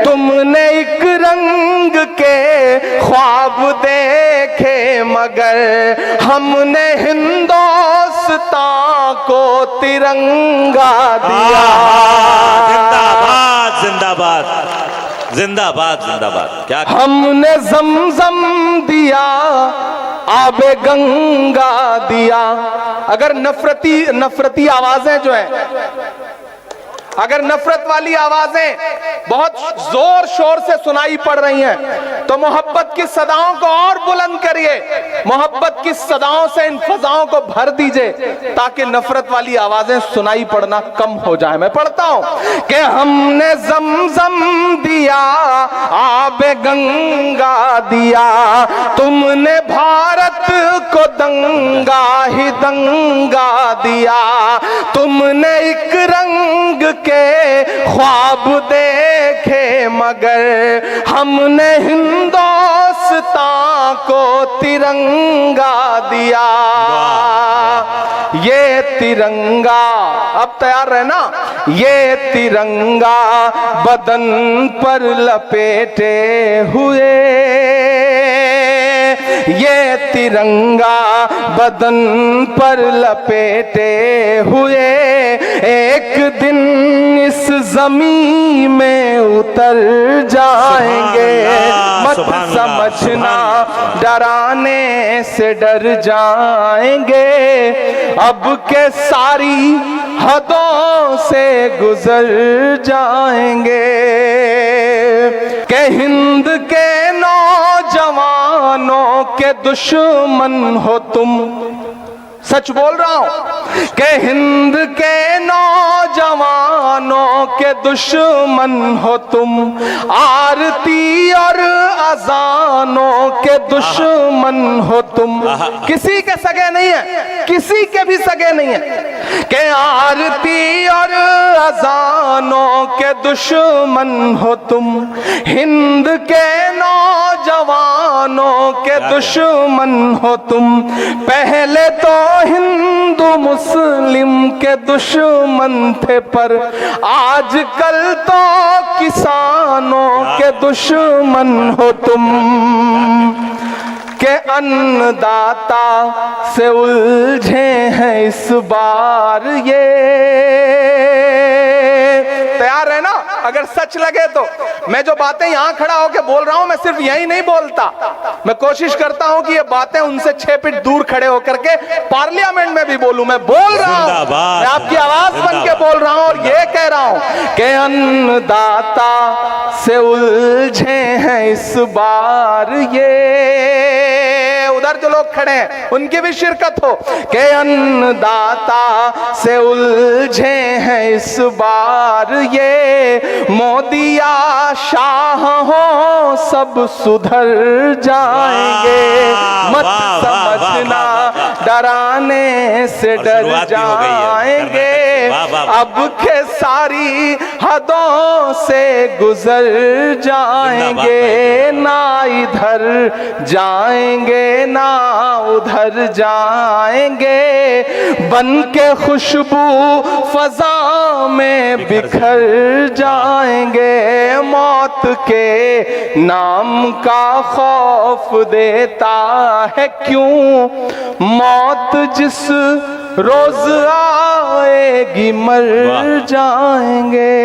तुमने एक रंग के ख्वाब देखे मगर हमने हिंदुस्तान को तिरंगा दिया। जिंदाबाद जिंदाबाद जिंदाबाद जिंदाबाद। क्या हमने जमजम दिया, आबे गंगा दिया। अगर नफरती आवाजें जो है, अगर नफरत वाली आवाजें बहुत जोर शोर से सुनाई पड़ रही हैं तो मोहब्बत की सदाओं को और बुलंद करिए, मोहब्बत की सदाओं से इन फजाओं को भर दीजिए ताकि नफरत वाली आवाजें सुनाई पड़ना कम हो जाए। मैं पढ़ता हूं कि हमने जमजम दिया, आबे गंगा दिया, तुमने भारत को दंगा ही दंगा दिया। तुमने एक रंग के ख्वाब देखे मगर हमने हिंदुस्तान को तिरंगा दिया। ये तिरंगा, अब तैयार रहना, ये तिरंगा बदन पर लपेटे हुए, ये तिरंगा बदन पर लपेटे हुए एक दिन इस जमीन में उतर जाएंगे। मत समझना डराने से डर जाएंगे, अब के सारी हदों से गुजर जाएंगे। के हिंद के नौजवानों के दुश्मन हो तुम, सच बोल रहा हूं, कि हिंद के नौजवानों के दुश्मन हो तुम, आरती और अजानों के दुश्मन हो तुम। किसी के सगे नहीं है, किसी के भी सगे नहीं है, कि आरती और अजानों के दुश्मन हो तुम, हिंद के नौजवानों के दुश्मन हो तुम। पहले तो हिंदू मुस्लिम के दुश्मन थे पर आजकल तो किसानों के दुश्मन हो तुम। के अन्नदाता से उलझे हैं इस बार ये। तैयार है ना? अगर सच लगे तो मैं जो बातें यहां खड़ा होकर बोल रहा हूं, मैं सिर्फ यही नहीं बोलता, मैं कोशिश करता हूं कि ये बातें उनसे 6 फीट दूर खड़े होकर के पार्लियामेंट में भी बोलूं। मैं बोल रहा हूं, मैं आपकी आवाज बन के बोल रहा हूं और ये कह रहा हूं कि अन्नदाता से उलझे हैं इस बार ये। उधर जो लोग खड़े हैं उनकी भी शिरकत हो कि अन्नदाता से उलझे हैं इस बार ये। मोदिया शाह हो सब सुधर जाएंगे, मत समझना डराने से डर जाएंगे, अब के सारी हदों से गुजर जाएंगे। ना इधर जाएंगे ना उधर जाएंगे, बन के खुशबू फजा में बिखर जाएंगे। मौत के नाम का खौफ देता है क्यों, मौत जिस रोज आएगी मर जाएंगे।